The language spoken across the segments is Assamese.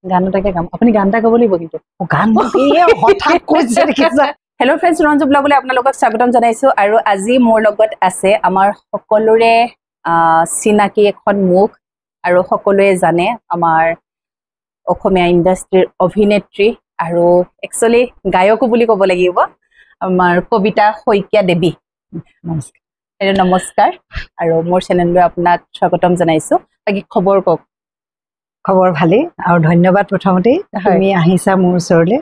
গান এটাকে গাম আপুনি গান এটা গাব লাগিব কিন্তু গান হঠাৎ কৈছে দেখিছা হেল্ল' ফ্ৰেণ্ডছ ৰঞ্জু ব্লগলৈ আপোনালোকক স্বাগতম জনাইছোঁ আৰু আজি মোৰ লগত আছে আমাৰ সকলোৰে চিনাকি এখন মুখ আৰু সকলোৱে জানে আমাৰ অসমীয়া ইণ্ডাষ্ট্ৰীৰ অভিনেত্ৰী আৰু একচুৱেলি গায়কো বুলি ক'ব লাগিব আমাৰ কবিতা শইকীয়া দেৱী নমস্কাৰ আৰু মোৰ চেনেললৈ আপোনাক স্বাগতম জনাইছোঁ বাকী খবৰ কওক খবৰ ভালেই আৰু ধন্যবাদ প্ৰথমতে তুমি আহিছা মোৰ ওচৰলৈ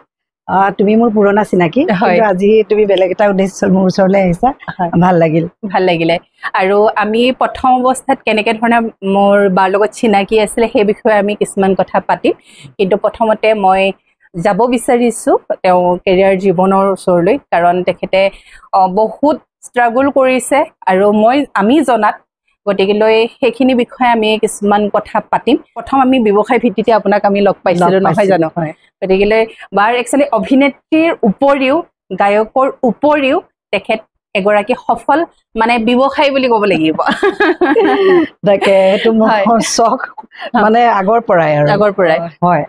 তুমি মোৰ পুৰণা চিনাকি কিন্তু আজি তুমি বেলেগ এটা উদ্দেশ্যত মোৰ ওচৰলৈ আহিছা ভাল লাগিলে আৰু আমি প্ৰথম অৱস্থাত কেনেকৈ ধৰণে মোৰ বাৰ লগত চিনাকি আছিলে সেই বিষয়ে আমি কিছুমান কথা পাতিম কিন্তু প্ৰথমতে মই যাব বিচাৰিছোঁ তেওঁ কেৰিয়াৰ জীৱনৰ ওচৰলৈ কাৰণ তেখেতে বহুত ষ্ট্ৰাগল কৰিছে আৰু আমি জনাত গতিকেলৈ সেইখিনি বিষয়ে আমি কিছুমান কথা পাতিম প্ৰথম আমি ব্যৱসায় ভিত্তিতে আপোনাক আমি লগ পাইছিলোঁ নহয় জানো গতিকেলৈ বাৰ একচুৱেলি অভিনেত্ৰীৰ উপৰিও গায়কৰ উপৰিও তেখেত এগৰাকী সফল মানে ব্যৱসায়ী বুলি ক'ব লাগিব তাকে এইটো মোৰ চখ মানে আগৰ পৰাই হয়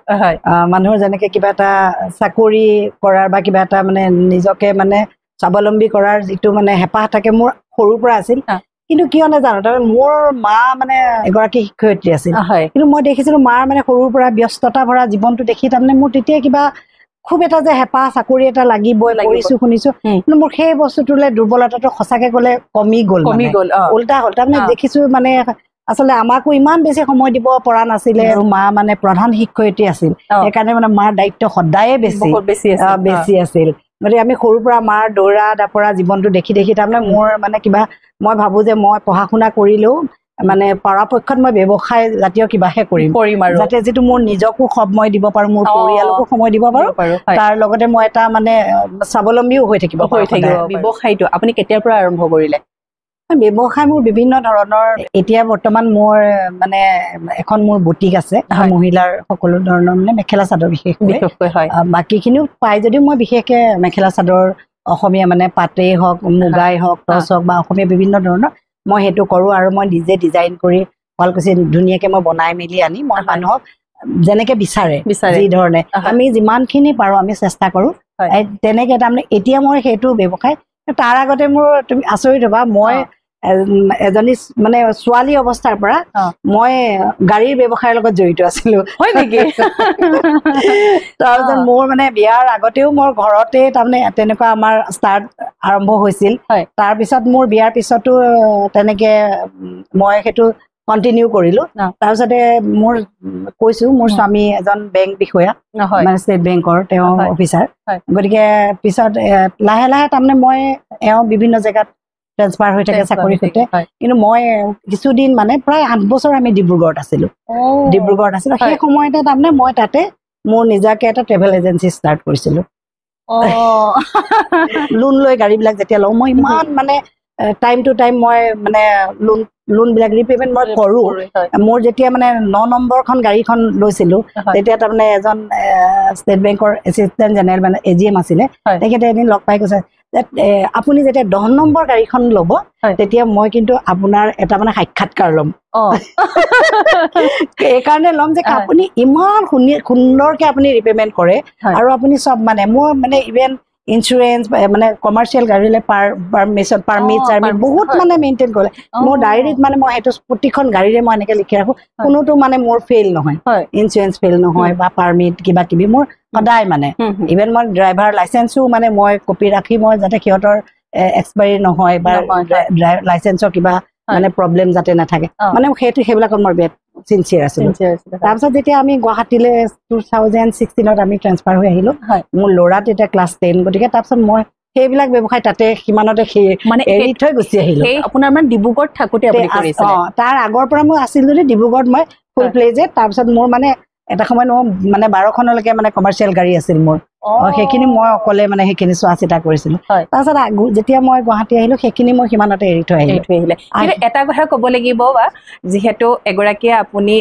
মানুহৰ যেনেকৈ কিবা এটা চাকৰি কৰাৰ বা কিবা এটা মানে নিজকে মানে স্বাৱলম্বী কৰাৰ যিটো মানে হেঁপাহ থাকে মোৰ সৰুৰ পৰা আছিল কিন্তু কিয় নাজানো তাৰমানে মোৰ মা মানে এগৰাকী শিক্ষয়িত্ৰী আছিল কিন্তু মই দেখিছিলোঁ মাৰ মানে সৰুৰ পৰা ব্যস্ততা ভৰা জীৱনটো দেখি তাৰমানে মোৰ তেতিয়া কিবা খুব এটা যে হেঁপাহ চাকৰি এটা লাগিবই কৰিছোঁ শুনিছোঁ কিন্তু মোৰ সেই বস্তুটোলৈ দুৰ্বলতাটো সঁচাকৈ গ'লে কমি গ'ল উল্টা হ'ল তাৰমানে দেখিছোঁ মানে আচলতে আমাকো ইমান বেছি সময় দিব পৰা নাছিলে আৰু মা মানে প্ৰধান শিক্ষয়িত্ৰী আছিল সেইকাৰণে মানে মাৰ দায়িত্ব সদায়ে বেছি আছিল গতিকে আমি সৰুৰ পৰা মাৰ দৌৰা দাপৰা জীৱনটো দেখি তাৰমানে মোৰ মানে কিবা মই ভাবোঁ যে মই পঢ়া শুনা কৰিলেও মানে পৰাপক্ষত মই ব্যৱসায় জাতীয় কিবাহে কৰিম যাতে যিটো মোৰ নিজকো সময় দিব পাৰোঁ মোৰ পৰিয়ালকো সময় দিব পাৰোঁ তাৰ লগতে মই এটা মানে স্বাৱলম্বীও হৈ থাকিব ব্যৱসায়টো আপুনি কেতিয়াৰ পৰা আৰম্ভ কৰিলে ব্যৱসায় মোৰ বিভিন্ন ধৰণৰ এতিয়া বৰ্তমান মোৰ মানে এখন মোৰ বুটিক আছে মহিলাৰ সকলো ধৰণৰ মানে মেখেলা চাদৰ বিশেষকৈ বাকীখিনিও পাই যদিও মই বিশেষকৈ মেখেলা চাদৰ অসমীয়া মানে পাটেই হওক মুগাই হওক টচ হওক বা অসমীয়া বিভিন্ন ধৰণৰ মই সেইটো কৰোঁ আৰু মই নিজে ডিজাইন কৰি শুৱালকুছি ধুনীয়াকৈ মই বনাই মেলি আনি মই মানুহক যেনেকৈ বিচাৰে যি ধৰণে আমি যিমানখিনি পাৰোঁ আমি চেষ্টা কৰোঁ তেনেকৈ তাৰমানে এতিয়া মই সেইটো ব্যৱসায় তাৰ আগতে মোৰ তুমি আচৰিত হ'বা মই এজনী মানে ছোৱালী অৱস্থাৰ পৰা মই গাড়ীৰ ব্যৱসায়ৰ লগত জড়িত আছিলোঁ হয় নেকি তাৰপিছত মোৰ মানে বিয়াৰ আগতেও মোৰ ঘৰতে তাৰমানে তেনেকুৱা আমাৰ ষ্টাৰ্ট আৰম্ভ হৈছিল তাৰপিছত মোৰ বিয়াৰ পিছতো তেনেকৈ মই সেইটো কণ্টিনিউ কৰিলোঁ তাৰপিছতে মোৰ কৈছোঁ মোৰ স্বামী এজন বেংক বিষয়া মানে ষ্টেট বেংকৰ তেওঁ অফিচাৰ গতিকে পিছত লাহে লাহে তাৰমানে মই বিভিন্ন জেগাত ট্ৰেন্সফাৰ হৈ থাকে চাকৰিৰ সৈতে কিন্তু মই কিছুদিন মানে প্ৰায় 8 বছৰ আমি ডিব্ৰুগড়ত আছিলোঁ সেই সময়তে তাৰমানে মই তাতে মোৰ নিজাকে এটা ট্ৰেভেল এজেঞ্চি ষ্টাৰ্ট কৰিছিলোঁ লোন লৈ গাড়ীবিলাক যেতিয়া লওঁ মই ইমান মানে টাইম টু টাইম মই মানে লোনবিলাক ৰিপেমেণ্ট মই কৰোঁ মোৰ যেতিয়া মানে 9 নম্বৰখন গাড়ীখন লৈছিলোঁ তেতিয়া তাৰমানে এজন ষ্টেট বেংকৰ এছিষ্টেণ্ট জেনেৰেল মানে AGM আছিলে তেখেতে এদিন লগ পাই কৈছে যে আপুনি যেতিয়া 10 নম্বৰ গাড়ীখন ল'ব তেতিয়া মই কিন্তু আপোনাৰ এটা মানে সাক্ষাৎকাৰ ল'ম এইকাৰণে ল'ম যে আপুনি ইমান সুন্দৰকৈ আপুনি ৰিপেমেণ্ট কৰে আৰু আপুনি চব মানে মোৰ মানে ইভেন ইঞ্চুৰেঞ্চ মানে কমাৰ্চিয়েল গাড়ীলৈ পাৰ্মিট বহুত মানে মেইনটেইন কৰে মোৰ ডায়েৰীত মানে মই সেইটো প্ৰতিখন গাড়ীৰে মই এনেকৈ লিখি ৰাখোঁ কোনোটো মানে মোৰ ফেইল নহয় ইঞ্চুৰেঞ্চ ফেইল নহয় বা পাৰ্মিট কিবা কিবি মোৰ সদায় মানে ইভেন মই ড্ৰাইভাৰ লাইচেঞ্চো মানে মই কপি ৰাখি মই যাতে সিহঁতৰ এক্সপায়াৰী নহয় বা লাইচেঞ্চৰ কিবা মানে প্ৰব্লেম যাতে নাথাকে মানে সেইবিলাকত মই বিৰাট চিনচিয়াৰ আছিলোঁ তাৰপিছত যেতিয়া আমি গুৱাহাটীলৈ 2016ত আমি ট্ৰেন্সফাৰ হৈ আহিলোঁ মোৰ ল'ৰা তেতিয়া ক্লাছ 10 গতিকে তাৰপিছত মই সেইবিলাক ব্যৱসায় তাতে সিমানতে মানে এৰি থৈ গুচি আহিলোঁ আপোনাৰ মানে ডিব্ৰুগড়ত থাকোঁতে তাৰ আগৰ পৰা মই আছিলোঁ যদি ডিব্ৰুগড়ত মই ফুল প্লেজে তাৰপিছত মোৰ মানে এটা সময়ত মোৰ মানে 12খনলৈকে মানে কমাৰ্চিয়েল গাড়ী আছিল মোৰ সেইখিনি মই অকলে মানে সেইখিনি চোৱা চিতা কৰিছিলো তাৰপিছত যেতিয়া মই গুৱাহাটী আহিলো সেইখিনি মই সিমানতে এৰি থৈ আহিলো কিন্তু এটা কথা ক'ব লাগিব বা যিহেতু এগৰাকী আপুনি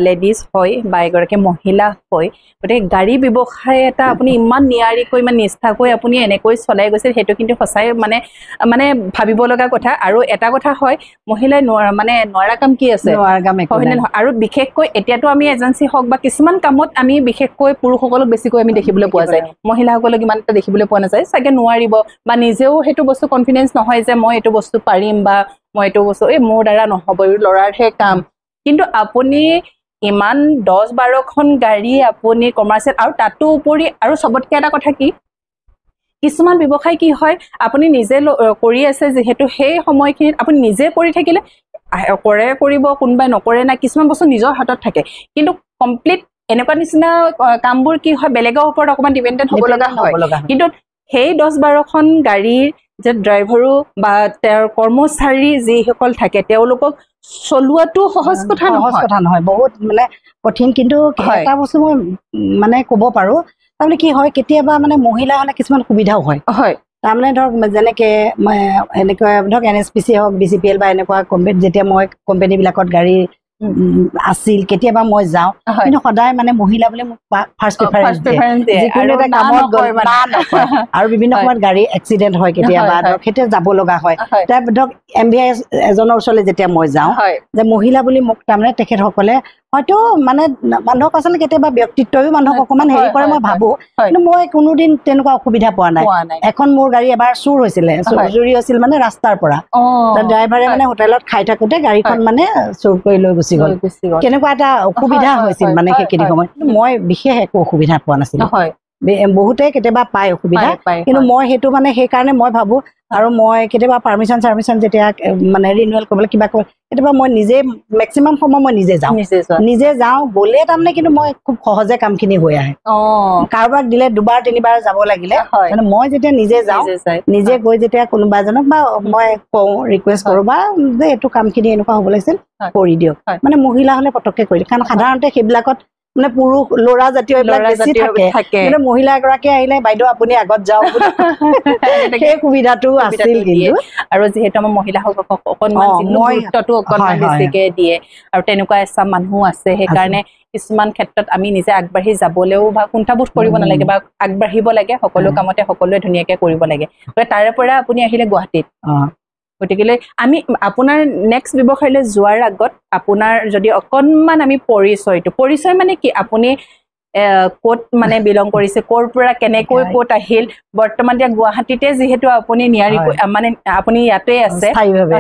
লেডিজ হয় বা এগৰাকী মহিলা হয় গতিকে গাড়ী ব্যৱসায় এটা আপুনি ইমান নিয়াৰিকৈ ইমান নিষ্ঠাকৈ আপুনি এনেকৈ চলাই গৈছিল সেইটো কিন্তু সঁচাই মানে মানে ভাবিব লগা কথা আৰু এটা কথা হয় মহিলাই মানে নোৱাৰা কাম কি আছে আৰু বিশেষকৈ এতিয়াতো আমি এজেঞ্চি হওক বা কিছুমান কামত আমি বিশেষকৈ পুৰুষসকলক বেছিকৈ আমি দেখিবলৈ পোৱা যায় মহিলাসকলক ইমান এটা দেখিবলৈ পোৱা নাযায় চাগে নোৱাৰিব বা নিজেও সেইটো বস্তু কনফিডেন্স নহয় যে মই এইটো বস্তু পাৰিম বা মই এইটো বস্তু মোৰ দ্বাৰা নহ'ব ল'ৰাৰহে কাম কিন্তু আপুনি ইমান 10-12খন গাড়ী আপুনি কমাৰ্চিয়েল আৰু তাতো উপৰি আৰু চবতকৈ এটা কথা কি কিছুমান ব্যৱসায় কি হয় আপুনি নিজে কৰি আছে যিহেতু সেই সময়খিনিত আপুনি নিজে কৰি থাকিলে কৰিব কোনোবাই নকৰে না কিছুমান বস্তু নিজৰ হাতত থাকে কিন্তু কমপ্লিট এনেকুৱা নিচিনা কামবোৰ কি হয় বেলেগৰ ওপৰত অকণমান ডিপেণ্ডেণ্ট হ'ব লগা হয় কিন্তু সেই 10-12খন গাড়ীৰ যে ড্ৰাইভাৰো বা তেওঁৰ কৰ্মচাৰী যিসকল থাকে তেওঁলোকক চলোৱাটো সহজ কথা নহয় বহুত মানে কঠিন কিন্তু এটা বস্তু মই মানে ক'ব পাৰো তাৰমানে কি হয় কেতিয়াবা মানে মহিলা হ'লে কিছুমান সুবিধাও হয় তাৰমানে ধৰক যেনেকে এনেকুৱা ধৰক NSPC হওক BCPL বা এনেকুৱা যেতিয়া মই কোম্পানীবিলাকত গাড়ী আছিল কেতিয়াবা মই যাওঁ কিন্তু সদায় মানে মহিলা বুলি মোক ফাৰ্ষ্ট প্ৰিফাৰেন্স দিয়ে যিকোনো এটা কামত আৰু বিভিন্ন সময়ত গাড়ী এক্সিডেণ্ট হয় কেতিয়াবা ধৰক সেইটো যাব লগা হয় তাৰ ধৰক MVS এজনৰ ওচৰলৈ যেতিয়া মই যাওঁ যে মহিলা বুলি মোক তাৰমানে তেখেতসকলে হয়তো মানে মানুহক আচলতে কেতিয়াবা ব্যক্তিত্বও মানুহক অকণমান হেৰি কৰে মই ভাবো কিন্তু মই কোনোদিন তেনেকুৱা অসুবিধা পোৱা নাই এখন মোৰ গাড়ী এবাৰ চুৰ হৈছিলে চুৰি হৈছিল মানে ৰাস্তাৰ পৰা ড্ৰাইভাৰে মানে হোটেলত খাই থাকোতে গাড়ীখন মানে চুৰ কৰি লৈ গুচি গ'ল কেনেকুৱা এটা অসুবিধা হৈছিল মানে সেইখিনি সময়ত মই বিশেষ একো অসুবিধা পোৱা নাছিলো বহুতে কেতিয়াবা পায় অসুবিধা কিন্তু মই সেইটো মানে সেইকাৰণে মই ভাবো আৰু মই কেতিয়াবা পাৰ্মিশ্যন যেতিয়া মানে ৰিনিউৱেল কৰিবলৈ কিবা কেতিয়াবা মই নিজে মেক্সিমাম সময় মই নিজে যাওঁ গ'লে তাৰমানে কিন্তু মই খুব সহজে কামখিনি হৈ আহে কাৰোবাক দিলে 2-3 বাৰ যাব লাগিলে মানে মই যেতিয়া নিজে যাওঁ নিজে গৈ যেতিয়া কোনোবা এজনক বা মই কওঁ ৰিকুৱেষ্ট কৰোঁ বা যে এইটো কামখিনি এনেকুৱা হ'ব লাগিছিল কৰি দিয়ক মানে মহিলা হ'লে পটককৈ কৰি দিয়ক কাৰণ সাধাৰণতে সেইবিলাকত মানে পুৰুষ ল'ৰা জাতীয় এইবিলাক বেছি থাকে কিন্তু মহিলা এগৰাকী আহিলে বাইদেউ আপুনি আগত যাওক সেই সুবিধাটো আছিল কিন্তু আৰু যিহেতু আমাৰ মহিলাসকলক অকণমান গুৰুত্বটো অকণমান বেছিকৈ দিয়ে আৰু তেনেকুৱা এচাম মানুহ আছে সেইকাৰণে কিছুমান ক্ষেত্ৰত আমি নিজে আগবাঢ়ি যাবলৈও বা কুণ্ঠাবোধ কৰিব নালাগে বা আগবাঢ়িব লাগে সকলো কামতে সকলোৱে ধুনীয়াকৈ কৰিব লাগে তাৰে পৰা আপুনি আহিলে গুৱাহাটীত গতিকে আমি আপোনাৰ নেক্সট ব্যৱসায়লৈ যোৱাৰ আগত আপোনাৰ যদি অকণমান আমি পৰিচয় মানে কি আপুনি ক'ত মানে বিলং কৰিছে ক'ৰ পৰা কেনেকৈ ক'ত আহিল বৰ্তমান এতিয়া গুৱাহাটীতে যিহেতু আপুনি নিয়াৰিকৈ মানে আপুনি ইয়াতে আছে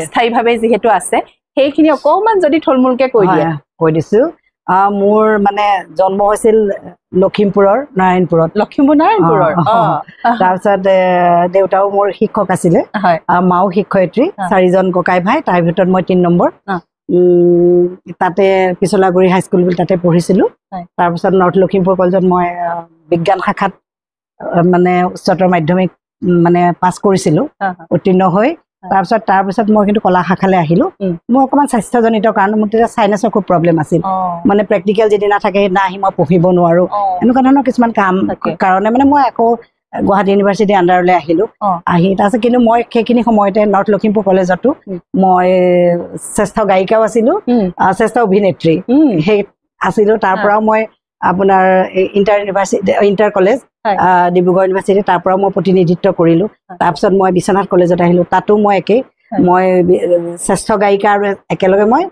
স্থায়ীভাৱে যিহেতু আছে সেইখিনি অকণমান যদি থুলমূলকৈ কৈ দিছোঁ মোৰ মানে জন্ম হৈছিল লখিমপুৰৰ নাৰায়ণপুৰত তাৰপিছত দেউতাও মোৰ শিক্ষক আছিলে মাও শিক্ষয়িত্ৰী 4জন ককাই ভাই তাৰ ভিতৰত মই 3 নম্বৰ তাতে পিছলাগুৰি হাইস্কুল বুলি তাতে পঢ়িছিলোঁ তাৰপিছত নৰ্থ লখিমপুৰ কলেজত মই বিজ্ঞান শাখাত মানে উচ্চতৰ মাধ্যমিক মানে পাছ কৰিছিলোঁ উত্তীৰ্ণ হৈ তাৰপিছত মই কিন্তু কলা শাখালৈ আহিলোঁ মোৰ অকণমান স্বাস্থ্যজনিত কাৰণ মোৰ তেতিয়া চাইনাছৰ খুব প্ৰব্লেম আছিল মানে প্ৰেক্টিকেল যদি নাথাকে সেইদিনা আহি মই পঢ়িব নোৱাৰোঁ এনেকুৱা ধৰণৰ কিছুমান কাম কাৰণে মানে মই আকৌ গুৱাহাটী ইউনিভাৰ্চিটি আণ্ডাৰলৈ আহিলোঁ তাৰপিছত কিন্তু মই সেইখিনি সময়তে নৰ্থ লখিমপুৰ কলেজতো মই শ্ৰেষ্ঠ গায়িকাও আছিলোঁ শ্ৰেষ্ঠ অভিনেত্ৰী সেই আছিলোঁ তাৰ পৰাও মই আপোনাৰ ইণ্টাৰ কলেজ ডিব্ৰুগড় ইউনিভাৰ্চিটি তাৰ পৰাও মই প্ৰতিনিধিত্ব কৰিলোঁ তাৰপিছত মই বিশ্বনাথ কলেজত আহিলোঁ তাতো মই একেই মই শ্ৰেষ্ঠ গায়িকা আৰু একেলগে মই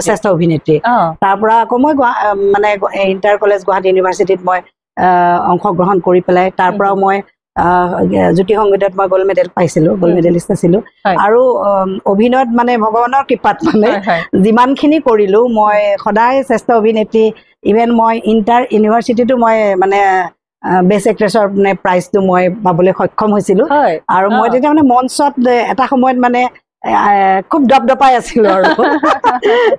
শ্ৰেষ্ঠ অভিনেত্ৰী তাৰ পৰা আকৌ মই মানে ইণ্টাৰ কলেজ গুৱাহাটী ইউনিভাৰ্চিটিত মই অংশগ্ৰহণ কৰি পেলাই তাৰ পৰাও মই জ্যোতি সংগীতত মই গ'ল্ড মেডেল পাইছিলোঁ গ'ল্ড মেডেলিষ্ট আছিলোঁ আৰু অভিনয়ত মানে ভগৱানৰ কৃপাত মানে যিমানখিনি কৰিলোঁ মই সদায় শ্ৰেষ্ঠ অভিনেত্ৰী ইভেন মই ইণ্টাৰ ইউনিভাৰ্চিটিতো মই মানে বেষ্ট এক্ট্ৰেছৰ মানে প্ৰাইজটো মই পাবলৈ সক্ষম হৈছিলোঁ আৰু মই তেতিয়া মানে মঞ্চত এটা সময়ত মানে খুব দপদপাই আছিলোঁ আৰু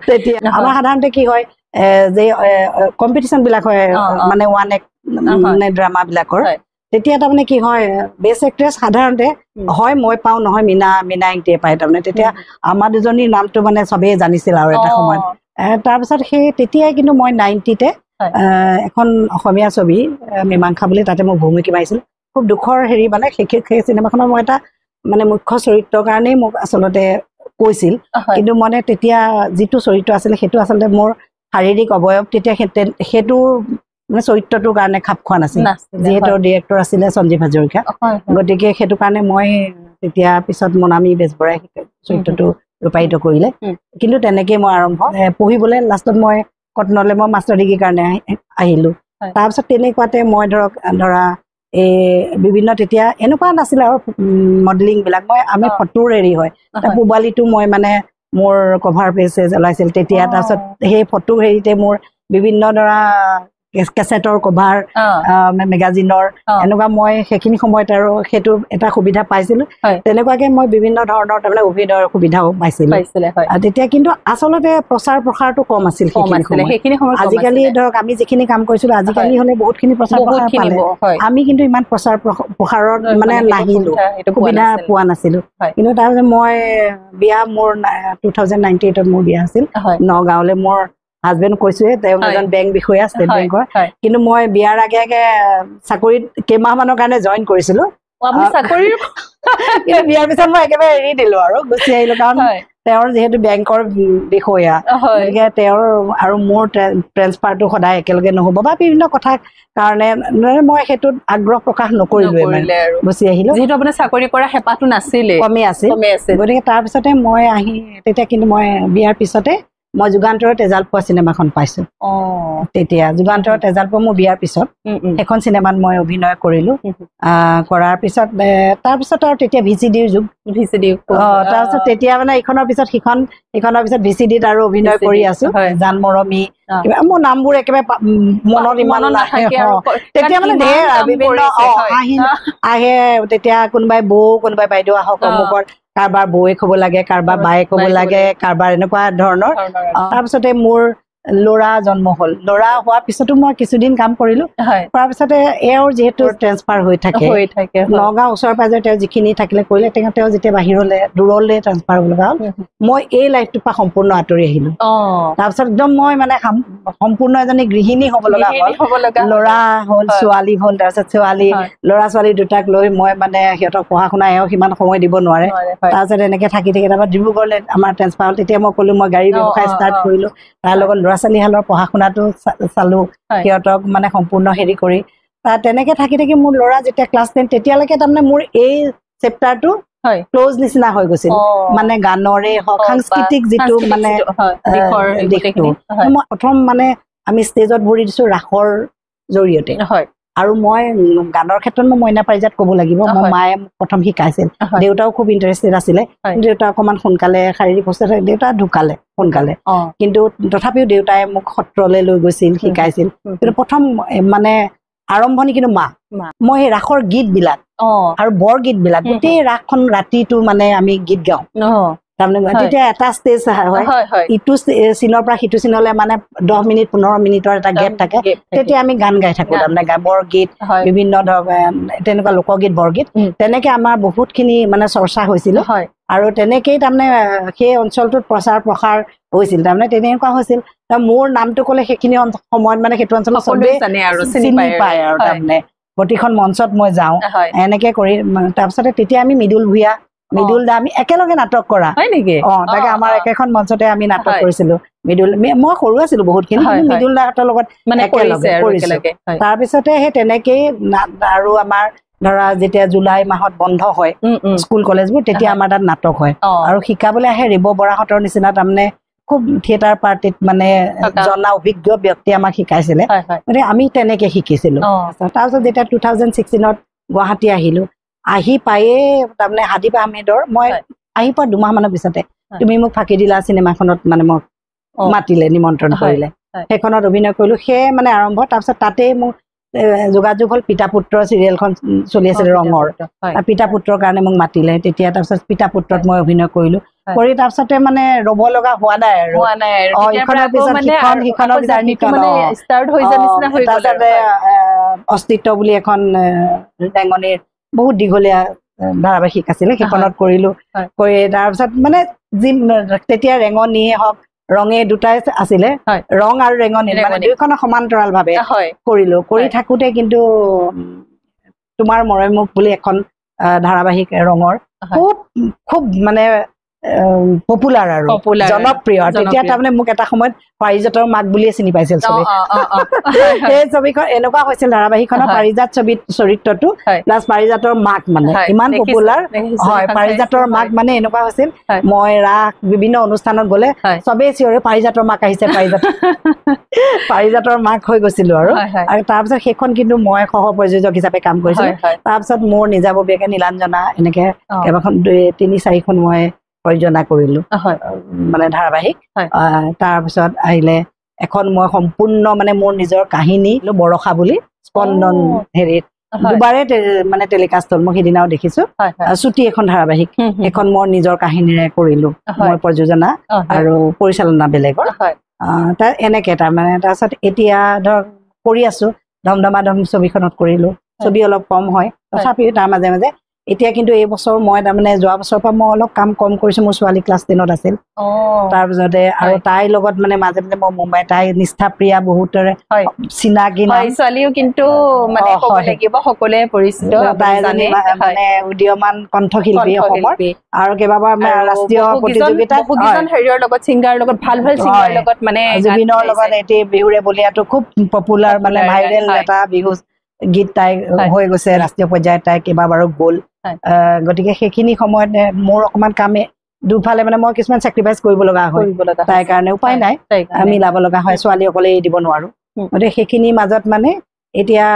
তেতিয়া আমাৰ সাধাৰণতে কি হয় যে কম্পিটিশ্যনবিলাক হয় মানে ওৱান এক্ট মানে ড্ৰামাবিলাকৰ তেতিয়া তাৰমানে কি হয় বেষ্ট এক্ট্ৰেছ সাধাৰণতে হয় মই পাওঁ নহয় মীনা এংটিয়ে পায় তাৰমানে তেতিয়া আমাৰ দুজনীৰ নামটো মানে চবেই জানিছিল আৰু এটা সময়ত তাৰপিছত সেই তেতিয়াই কিন্তু মই 90তে এখন অসমীয়া ছবি মীমাংসা বুলি, তাতে মই ভূমিকা মাৰিছিলোঁ। খুব দুখৰ হেৰি মানে সেই চিনেমাখনত মই এটা মানে মুখ্য চৰিত্ৰৰ কাৰণেই মোক আচলতে কৈছিল, কিন্তু মানে তেতিয়া যিটো চৰিত্ৰ আছিলে সেইটো আচলতে মোৰ শাৰীৰিক অৱয়ব তেতিয়া সেইটো মানে চৰিত্ৰটোৰ কাৰণে খাপ খোৱা নাছিল, যিহেতু ডিৰেক্টৰ আছিলে সঞ্জীৱ হাজৰিকা। গতিকে সেইটো কাৰণে মই তেতিয়া পিছত মনামী বেজবৰাই চৰিত্ৰটো ৰূপায়িত কৰিলে। কিন্তু তেনেকেই মই আৰম্ভ পঢ়িবলৈ লাষ্টত মই কটনলৈ মই মাষ্টাৰ ডিগ্ৰীৰ কাৰণে আহিলোঁ। তাৰপিছত তেনেকুৱাতে মই ধৰা এই বিভিন্ন তেতিয়া এনেকুৱা নাছিলে আৰু মডেলিং বিলাক আমি ফটোৰ হেৰি হয়, পূবালীটো মই মানে মোৰ কভাৰ পেজ ওলাইছিল তেতিয়া। তাৰপিছত সেই ফটো হেৰিতে মোৰ বিভিন্ন ধৰা কেছেটৰ কভাৰ মেগাজিনৰ এনেকুৱা মই সেইখিনি সময়ত আৰু সেইটো এটা সুবিধা পাইছিলো। তেনেকুৱাকে মই বিভিন্ন ধৰণৰ তাৰমানে অভিনয়ৰ সুবিধাও পাইছিলো তেতিয়া। কিন্তু আচলতে প্ৰচাৰ প্ৰসাৰটো কম আছিল সেইখিনি সময়ত। আজিকালি ধৰক আমি যিখিনি কাম কৰিছিলো আজিকালি হলে বহুতখিনি প্ৰচাৰ প্ৰসাৰ পালে, আমি কিন্তু ইমান প্ৰচাৰ প্ৰসাৰত মানে নাহিলো, সুবিধা পোৱা নাছিলো। কিন্তু তাৰপিছত মই বিয়া মোৰ 2098ত মোৰ বিয়া আছিল নগাঁৱলৈ। মোৰ হাজবেণ্ড কৈছোৱে তেওঁ এজন বেংক বিষয়া ষ্টেট বেংকৰ, কিন্তু মই বিয়াৰ আগে আগে চাকৰিত কেইমাহ মানৰ কাৰণে জইন কৰিছিলো। কিন্তু বিয়াৰ পিছত মই একেবাৰে এৰি দিলো আৰু গুচি আহিলো, কাৰণ তেওঁৰ যিহেতু বেংকৰ বিষয়া, গতিকে তেওঁৰ আৰু মোৰ ট্ৰেন্সফাৰটো সদায় একেলগে নহব বা বিভিন্ন কথাৰ কাৰণে মই সেইটোত আগ্ৰহ প্ৰকাশ নকৰিলো, গুচি আহিলো। যিহেতু আপোনাৰ চাকৰি কৰা হেঁপাহটো নাছিলে, কমি আছিল। গতিকে তাৰপিছতে মই আহি তেতিয়া কিন্তু মই বিয়াৰ পিছতে মই যুগান্তৰৰ তেজালপোৱা চিনেমাখন পাইছো। তেতিয়া যুগান্তৰৰ তেজালপোৱা মোৰ বিয়াৰ পিছত সেইখন চিনেমাত মই অভিনয় কৰিলো। কৰাৰ পিছত তাৰপিছত আৰু তেতিয়া VCDৰ যুগ, তাৰপিছত তেতিয়া মানে ইখনৰ পিছত সিখনৰ পিছত VCDত আৰু অভিনয় কৰি আছো। জান মৰমী, মোৰ নামবোৰ একেবাৰে মনত ইমান নাহে। তেতিয়া মানে ধেৰ বিভিন্ন আহে, তেতিয়া কোনোবাই বৌ কোনোবাই বাইদেউ আহক অমুকৰ, কাৰোবাৰ বৌয়েক হ'ব লাগে, কাৰোবাৰ বায়েক হ'ব লাগে, কাৰোবাৰ এনেকুৱা ধৰণৰ। তাৰপিছতে মোৰ ল'ৰা জন্ম হ'ল। ল'ৰা হোৱাৰ পিছতো মই কিছুদিন কাম কৰিলো। কৰাৰ পিছতে এওঁৰ যিহেতু ট্ৰেন্সফাৰ হৈ থাকে নগাঁও ওচৰে পাজৰে, তেওঁ যিখিনি থাকিলে কৰিলে, তেওঁ যেতিয়া বাহিৰলৈ দূৰলৈ ট্ৰেন্সফাৰ হ'ব লগা হ'ল, মই এই লাইফটোৰ পৰা সম্পূৰ্ণ আঁতৰি আহিলো। তাৰপিছত একদম মই মানে সম্পূৰ্ণ এজনী গৃহিণী হ'ব লগা হ'ল। ল'ৰা হ'ল, ছোৱালী হ'ল, তাৰপিছত ল'ৰা ছোৱালী দুটাক লৈ মই মানে সিহঁতক পঢ়া শুনা এওঁ সিমান সময় দিব নোৱাৰে। তাৰপিছত এনেকে থাকি তাৰপৰা ডিব্ৰুগড়লৈ আমাৰ ট্ৰেন্সফাৰ হ'ল। তেতিয়া মই ক'লো মই গাড়ী ব্যৱসায় ষ্টাৰ্ট কৰিলো, তাৰ লগত ল'ৰা ছোৱালীহালৰ পঢ়া শুনাটো চালো, সিহঁতক মানে সম্পূৰ্ণ হেৰি কৰি। তেনেকে থাকি মোৰ ল'ৰা যেতিয়া ক্লাছ 10 তেতিয়ালৈকে তাৰমানে মোৰ এই চেপ্টাৰটো ক্ল'জ নিচিনা হৈ গৈছিল, মানে গানৰে হওক সাংস্কৃতিক যিটো মানে দিশটো। মই প্ৰথম মানে আমি ষ্টেজত ভৰি দিছো ৰাসৰ জৰিয়তে, আৰু মই গানৰ ক্ষেত্ৰত মই মইনা পাৰিজাত ক'ব লাগিব। মোৰ মায়ে প্ৰথম শিকাইছিল, দেউতাও খুব ইণ্টাৰেষ্টেড আছিলে। দেউতা অকণমান সোনকালে শাৰীৰিক অৱস্থা, দেউতা ঢুকালে সোনকালে, কিন্তু তথাপিও দেউতাই মোক সত্ৰলৈ লৈ গৈছিল, শিকাইছিল। কিন্তু প্ৰথম মানে আৰম্ভণি কিন্তু মই সেই ৰাসৰ গীত বিলাক আৰু বৰগীত বিলাক, গোটেই ৰাসখন ৰাতিটো মানে আমি গীত গাওঁ। তাৰমানে তেতিয়া এটা ষ্টেজ হয়, ইটো চিনৰ পৰা সিটো চিনলৈ মানে 10 মিনিট 15 মিনিটৰ এটা গেপ থাকে। তেতিয়া আমি গান গাই থাকো, তাৰমানে বৰগীত, বিভিন্ন ধৰণৰ তেনেকুৱা লোকগীত, বৰগীত, তেনেকে আমাৰ বহুতখিনি মানে চৰ্চা হৈছিল। আৰু তেনেকেই তাৰমানে সেই অঞ্চলটোত প্ৰচাৰ প্ৰসাৰ হৈছিল। তাৰমানে তেনেকুৱা হৈছিল, মোৰ নামটো ক'লে সেইখিনি সময়ত মানে সেইটো অঞ্চলত চবেই চিনি পায় আৰু তাৰমানে প্ৰতিখন মঞ্চত মই যাওঁ এনেকে কৰি। তাৰপিছতে তেতিয়া আমি মৃদুল ভূঞা, মৃদুল দা আমি একেলগে নাটক কৰা। তাকে আমাৰ একেখন মঞ্চতে আমি নাটক কৰিছিলো। মই সৰু আছিলো বহুতখিনি, মৃদুল দাহঁতৰ লগত একেলগে কৰিছো। তাৰপিছতে সেই তেনেকেই আৰু আমাৰ ধৰা যেতিয়া জুলাই মাহত বন্ধ হয় স্কুল কলেজবোৰ, তেতিয়া আমাৰ তাত নাটক হয়, আৰু শিকাবলৈ আহে ৰেব বৰাহঁতৰ নিচিনা তাৰমানে খুব থিয়েটাৰ পাৰ্টিত মানে জনা অভিজ্ঞ ব্যক্তি আমাক শিকাইছিলে। গতিকে আমি তেনেকে শিকিছিলো। তাৰপিছত যেতিয়া 2016ত গুৱাহাটী আহিলো, আহি পায়ে তাৰমানে হাদিব আহমেদৰ মই আহি পোৱা 2 মাহ মানৰ পিছতে তুমি মোক ফাঁকি দিলা চিনেমাখনত মানে মোক মাতিলে, নিমন্ত্ৰণ কৰিলে। সেইখনত অভিনয় কৰিলো, সেয়ে মানে আৰম্ভ। তাৰপিছত তাতেই মোক যোগাযোগ হ'ল, পিতা পুত্ৰ চিৰিয়েলখন চলি আছিল ৰঙৰ, পিতা পুত্ৰৰ কাৰণে মোক মাতিলে তেতিয়া। তাৰপিছত পিতা পুত্ৰত মই অভিনয় কৰিলো, কৰি তাৰপিছতে মানে ৰ'ব লগা হোৱা নাই আৰু ইখনৰ পিছত সিখন, সিখনৰ পিছত সিখন। তাৰপিছতে অস্তিত্ব বুলি এখন ৰেঙনিৰ বহুত দীঘলীয়া ধাৰাবাহিক আছিলে, সেইখনত কৰিলো। কৰি তাৰপিছত মানে যি তেতিয়া ৰেঙনিয়ে হওক ৰঙে দুটাই আছিলে ৰং আৰু ৰেঙনি মানে দুইখন সমান্তৰাল ভাৱে কৰিলো কৰি থাকোতে কিন্তু তোমাৰ মৰম মুখ বুলি এখন ধাৰাবাহিক ৰঙৰ খুব মানে পপুলাৰ আৰু জনপ্ৰিয় তেতিয়া তাৰমানে মোক এটা সময়ত পাৰিজাতৰ মাক বুলিয়ে চিনি পাইছিল চবে সেই ছবিখন এনেকুৱা হৈছিল ধাৰাবাহিকখনৰ পাৰিজাত ছবিত চৰিত্ৰটো প্লাছ পাৰিজাতৰ মাক মানে ইমান পপুলাৰ হয় পাৰিজাতৰ মাক মানে এনেকুৱা হৈছিল মই ৰাস বিভিন্ন অনুষ্ঠানত গলে চবেই চিঞৰে পাৰিজাতৰ মাক আহিছে পাৰিজাতৰ মাক হৈ গৈছিলো আৰু তাৰপিছত সেইখন কিন্তু মই সহ প্ৰযোজক হিচাপে কাম কৰিছিলো তাৰপিছত মোৰ নিজাববীয়াকে নীলাঞ্জনা এনেকে কেইবাখন 3-4খন মই প্ৰযোজনা কৰিলো মানে ধাৰাবাহিক তাৰপিছত আহিলে এখন মই সম্পূৰ্ণ মানে মোৰ নিজৰ কাহিনী বৰষা বুলি স্পন্দন হেৰিত দুবাৰে মানে টেলিকাষ্ট হ'ল মই সেইদিনাও দেখিছো ছুটি এখন ধাৰাবাহিক এখন মোৰ নিজৰ কাহিনীৰে কৰিলো মই প্ৰযোজনা আৰু পৰিচালনা বেলেগৰ তাৰ এনেকে তাৰমানে তাৰপিছত এতিয়া ধৰ কৰি আছো ধমধমাধম ছবিখনত কৰিলো ছবি অলপ কম হয় তথাপিও তাৰ মাজে মাজে এতিয়া কিন্তু এই বছৰ মই তাৰমানে যোৱা বছৰৰ পৰা মই অলপ কাম কম কৰিছো মোৰ ছোৱালী ক্লাছ 10ত আছিল তাৰপিছতে আৰু তাইৰ লগত মানে মাজে মাজে মই মুম্বাই তাই নিষ্ঠাপ্ৰিয়া বহুতৰে চিনাকি ছোৱালীও কিন্তু মানে ক'ব লাগিব সকলোৱে পৰিচিত মানে উদীয়মান কণ্ঠশিল্পী অসমৰ আৰু কেইবাবাৰ ৰাষ্ট্ৰীয় প্ৰতিযোগিতাত হেৰিয়ৰ লগত ছিংগাৰ লগত ভাল ভাল ছিংগাৰ লগত মানে জুবিনৰ লগত এতিয়া বিহুৰে বলিয়াটো খুব পপুলাৰ মানে ভাইৰেল এটা বিহু গীত তাই হৈ গৈছে ৰাষ্ট্ৰীয় পৰ্যায়ত তাই কেইবাবাৰো গ'ল গতিকে সেইখিনি সময়ত মোৰ অকমান কামে দুফালে মানে মই কিছুমান চেক্ৰিফাইচ কৰিব লগা হয় তাইৰ কাৰণে উপায় নাই মিলাব লগা হয় ছোৱালী অকলে এৰি দিব নোৱাৰো গতিকে সেইখিনিৰ মাজত মানে এতিয়া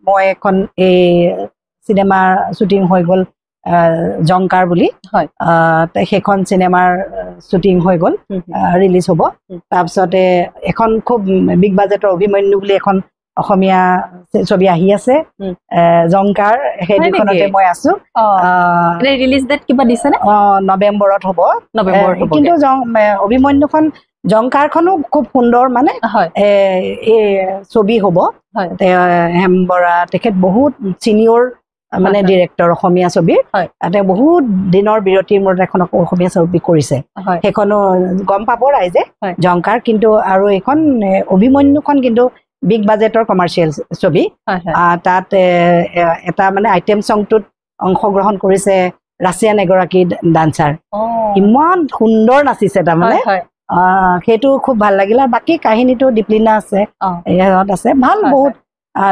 মই এখন এই চিনেমাৰ শ্বুটিং হৈ গ'ল জংকাৰ বুলি সেইখন চিনেমাৰ শ্বুটিং হৈ গ'ল ৰিলিজ হ'ব তাৰপিছতে এখন খুব বিগ বাজেটৰ অভিমন্যু বুলি এখন অসমীয়া ছবি আহি আছে জংকাৰ সেই দুখনতে মই আছো ৰিলিজ ডেট কিবা দিছে নে নৱেম্বৰত হ'ব কিন্তু অভিমন্যুখন জংকাৰখনো খুব সুন্দৰ মানে এই ছবি হ'ব হেম বৰা তেখেত বহুত চিনিয়ৰ মানে ডিৰেক্টৰ অসমীয়া ছবিৰ তেওঁ বহুত দিনৰ বিৰতিৰ মূৰত এখন অসমীয়া ছবি কৰিছে সেইখনো গম পাব ৰাইজে জংকাৰ কিন্তু আৰু এইখন অভিমন্যুখন কিন্তু বিগ বাজেটৰ কমাৰ্চিয়েল ছবি তাত এটা মানে আইটেম সংটোত অংশগ্ৰহণ কৰিছে ৰাছিয়ান এগৰাকী ডান্সাৰ ইমান সুন্দৰ নাচিছে তাৰমানে সেইটো খুব ভাল লাগিল আৰু বাকী কাহিনীটো দীপলিনা আছে ইয়াত আছে ভাল বহুত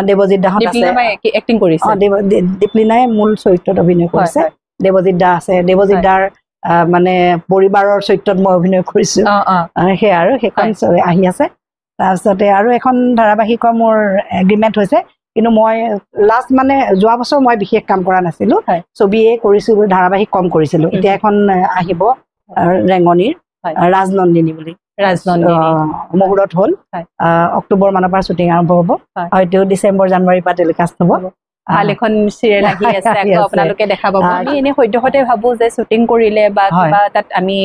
দেৱজিৎ দাহঁত আছে দীপলিনাই মূল চৰিত্ৰত অভিনয় কৰিছে দেৱজিৎ দা আছে দেৱজিৎ দাৰ মানে পৰিবাৰৰ চৰিত্ৰত মই অভিনয় কৰিছো সেয়া আৰু সেইখন আহি আছে তাৰপিছতে আৰু এখন ধাৰাবাহিকৰ মোৰ এগ্ৰিমেণ্ট হৈছে কিন্তু মই লাষ্ট মানে যোৱা বছৰ মই বিশেষ কাম কৰা নাছিলো ছবিয়ে কৰিছো ধাৰাবাহিক কম কৰিছিলো এতিয়া এখন আহিব ৰেঙনিৰ ৰাজনন্দিনী বুলি মুহূৰ্তত হ'ল অক্টোবৰ মানৰ পৰা শ্বুটিং আৰম্ভ হ'ব হয়তো ডিচেম্বৰ জানুৱাৰীৰ পৰা টেলিকাষ্ট হ'ব ভাল এখন চিৰিয়েল আহি আছে আকৌ আপোনালোকে দেখা পাব আমি এনে সদ্যহতে ভাবো যে শ্বুটিং কৰিলে বা কিবা তাত আমি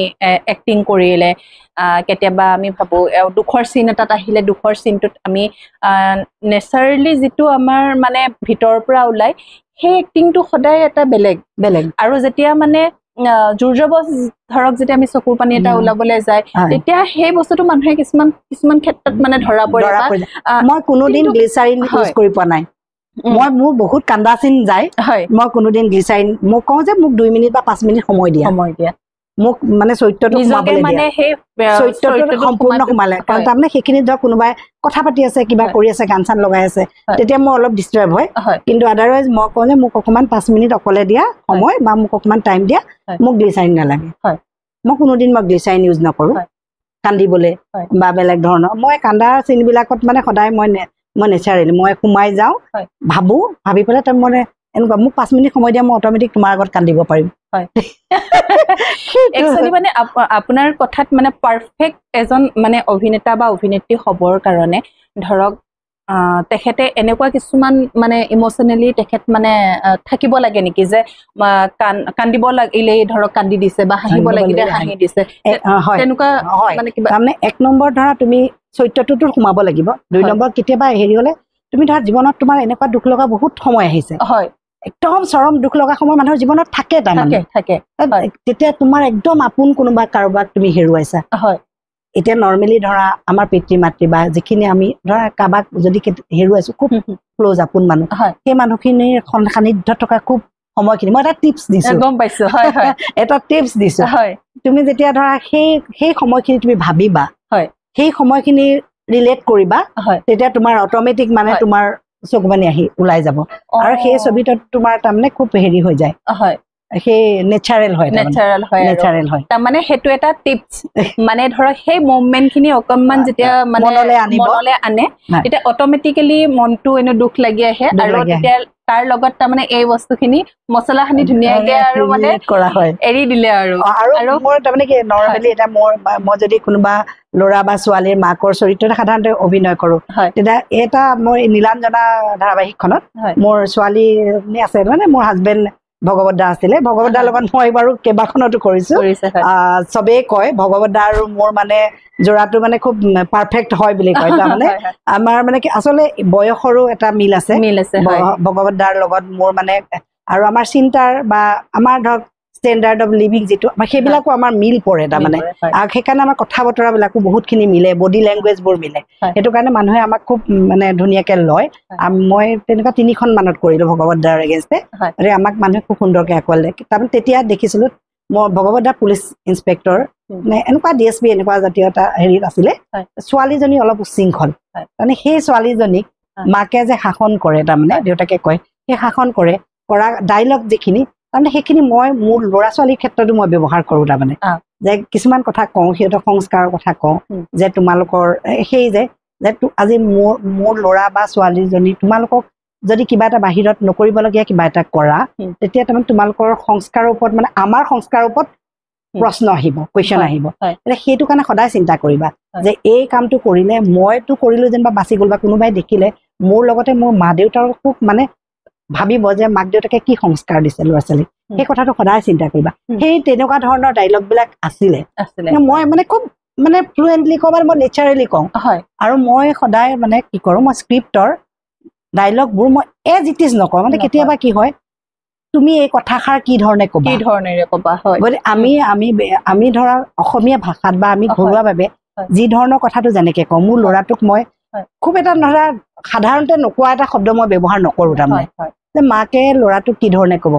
এক্টিং কৰিলে কেতিয়াবা আমি ভাবো দুখৰ চিন এটাত আহিলে দুখৰ চিনটোত আমি নেচাৰেলি যিটো আমাৰ মানে ভিতৰৰ পৰা ওলাই সেই এক্টিংটো সদায় এটা বেলেগ আৰু যেতিয়া মানে জোৰ জবজ ধৰক যেতিয়া আমি চকুৰ পানী এটা ওলাবলৈ যায় তেতিয়া সেই বস্তুটো মানুহে কিছুমান ক্ষেত্ৰত মানে ধৰা পৰে মই কোনোদিন গ্লিচাৰিন ইউজ কৰি পোৱা নাই মই মোৰ বহুত কান্দা চিন যায় মই কোনোদিন গ্লিচাৰিন মোক কওঁ যে মোক 2 মিনিট বা 5 মিনিট সময় দিয়া মোক মানে চৰিত্ৰটো সম্পূৰ্ণ সোমালে কাৰণ তাৰমানে সেইখিনি ধৰক কোনোবাই কথা পাতি আছে কিবা কৰি আছে গান চান লগাই আছে তেতিয়া মোৰ অলপ ডিষ্টাৰ্ব হয় কিন্তু আদাৰৱাইজ মই কওঁ যে মোক অকণমান 5 মিনিট অকলে দিয়া সময় বা মোক অকণমান টাইম দিয়া মোক গ্লিচাৰিন নালাগে মই কোনোদিন মই গ্লিচাৰিন ইউজ নকৰোঁ কান্দিবলৈ বা বেলেগ ধৰণৰ মই কান্দাৰ চিনবিলাকত মানে সদায় মই নেচাৰেলি মই সোমাই যাওঁ ভাবি পেলাই তাৰ মানে এনেকুৱা মোক 5 মিনিট সময় দিয়া মই অট'মেটিক তোমাৰ আগত কান্দিব পাৰিম একচুৱেলি মানে আপোনাৰ কথাত মানে পাৰফেক্ট এজন মানে অভিনেতা বা অভিনেত্ৰী হ'বৰ কাৰণে ধৰক তেখেতে এনেকুৱা কিছুমান মানে ইমোচনেলি তেখেত মানে থাকিব লাগে নেকি যে কান্দিব লাগিলেই ধৰক কান্দি দিছে বা হাঁহিব লাগিলে হাঁহি দিছে তেনেকুৱা মানে কিবা তাৰমানে 1 নম্বৰ ধৰা তুমি চৰিত্ৰটোতো সোমাব লাগিব 2 নম্বৰ কেতিয়াবা হেৰি হ'লে তুমি ধৰা জীৱনত তোমাৰ এনেকুৱা দুখ লগা বহুত সময় আহিছে একদম চৰম দুখ লগা সময় মানুহৰ জীৱনত থাকে তাৰমানে থাকে তেতিয়া তোমাৰ একদম আপোন কোনোবা কাৰোবাক তুমি হেৰুৱাইছা এতিয়া নৰ্মেলি ধৰা আমাৰ পিতৃ মাতৃ বা যিখিনি আমি ধৰা কাৰোবাক যদি হেৰুৱাইছো খুব ক্ল'জ আপোন মানুহ সেই মানুহখিনিৰ সান্নিধ্য থকা খুব সময়খিনি মই এটা টিপছ দিছো গম পাইছো হয় হয় এটা টিপছ দিছো হয় তুমি যেতিয়া ধৰা সেই সময়খিনি তুমি ভাবিবা হয় সেই সময়খিনি ৰিলেট কৰিবা তেতিয়া তোমাৰ অট'মেটিক মানে তোমাৰ চকুপানী আহি ওলাই যাব আৰু সেই ছবিটোত তোমাৰ তাৰমানে খুব হেৰি হৈ যায় হয় সেই নেচাৰেল হয় তাৰমানে সেইটো এটা টিপছ মানে ধৰক সেই মুভমেণ্টখিনি অকণমান যেতিয়া মানে মনলৈ আনে তেতিয়া অট'মেটিকেলি মনটো এনে দুখ লাগি আহে আৰু তেতিয়া তাৰ লগত তাৰমানে এই বস্তুখিনি মছলা সানি ধুনীয়াকে আৰু মানে কৰা হয় এৰি দিলে আৰু মোৰ তাৰমানে কি নৰ্মেলি এটা মই যদি কোনোবা ল'ৰা বা ছোৱালীৰ মাকৰ চৰিত্ৰত সাধাৰণতে অভিনয় কৰো তেতিয়া এটা মই নীলাঞ্জনা ধাৰাবাহিকখনত মোৰ ছোৱালী আছে মানে মোৰ হাজবেণ্ড ভগৱত দা আছিলে ভগৱত দাৰ লগত মই বাৰু কেইবাখনতো কৰিছো চবেই কয় ভগৱত দা আৰু মোৰ মানে যোৰাটো মানে খুব পাৰফেক্ট হয় বুলি কয় তাৰমানে আমাৰ মানে কি আচলতে বয়সৰো এটা মিল আছে ভগৱত দাৰ লগত মোৰ মানে আৰু আমাৰ চিন্তাৰ বা আমাৰ ধৰক ষ্টেণ্ডাৰ্ড অফ লিভিং যিটো সেইবিলাকো আমাৰ মিল পৰে তাৰমানে আৰু সেইকাৰণে আমাৰ কথা বতৰাবিলাকো বহুতখিনি মিলে বডি লেংগুৱেজবোৰ মিলে সেইটো কাৰণে মানুহে আমাক খুব মানে ধুনীয়াকে লয় মই তেনেকুৱা 3খন মানত কৰিলো ভগৱত দাৰ এগেইনষ্টে আমাক মানুহে খুব সুন্দৰকে আঁকোৱাল দিয়ে তাৰমানে তেতিয়া দেখিছিলো মই ভগৱত দা পুলিচ ইন্সপেক্টৰ মানে এনেকুৱা DSP এনেকুৱা জাতীয় এটা হেৰিত আছিলে ছোৱালীজনী অলপ উচ্ছৃংখল তাৰমানে সেই ছোৱালীজনীক মাকে যে শাসন কৰে তাৰমানে দেউতাকে কয় সেই শাসন কৰা ডাইলগ যিখিনি তাৰমানে সেইখিনি মই মোৰ ল'ৰা ছোৱালীৰ ক্ষেত্ৰতো মই ব্যৱহাৰ কৰো তাৰমানে যে কিছুমান কথা কওঁ সিহঁতক সংস্কাৰৰ কথা কওঁ যে তোমালোকৰ সেই যে আজি মোৰ ল'ৰা বা ছোৱালীজনী তোমালোকক যদি কিবা এটা বাহিৰত নকৰিবলগীয়া কিবা এটা কৰা তেতিয়া তাৰমানে তোমালোকৰ সংস্কাৰৰ ওপৰত মানে আমাৰ সংস্কাৰৰ ওপৰত প্ৰশ্ন আহিব কুৱেশ্যন আহিব সেইটো কাৰণে সদায় চিন্তা কৰিবা যে এই কামটো কৰিলে মইতো কৰিলো যেনিবা বাচি গ'ল বা কোনোবাই দেখিলে মোৰ লগতে মোৰ মা দেউতাৰ খুব মানে ভাবিব যে মাক দেউতাকে কি সংস্কাৰ দিছে ল'ৰা ছোৱালীক সেই কথাটো সদায় চিন্তা কৰিবা সেই তেনেকুৱা ধৰণৰ ডাইলগ বিলাক আছিলে মই মানে খুব মানে ফ্লুৱেণ্টলি কওঁ মানে মই নেচাৰেলি কওঁ আৰু মই সদায় মানে কি কৰোঁ মই স্ক্ৰিপ্টৰ ডাইলগবোৰ মই এজ ইট ইজ নকওঁ মানে কেতিয়াবা কি হয় তুমি এই কথাষাৰ কি ধৰণে ক'বা গতিকে আমি ধৰা অসমীয়া ভাষাত বা আমি ঘৰুৱাভাৱে যি ধৰণৰ কথাটো যেনেকে কওঁ মোৰ ল'ৰাটোক মই খুব এটা ধৰা সাধাৰণতে নোকোৱা এটা শব্দ মই ব্যৱহাৰ নকৰো তাৰমানে যে মাকে ল'ৰাটোক কি ধৰণে ক'ব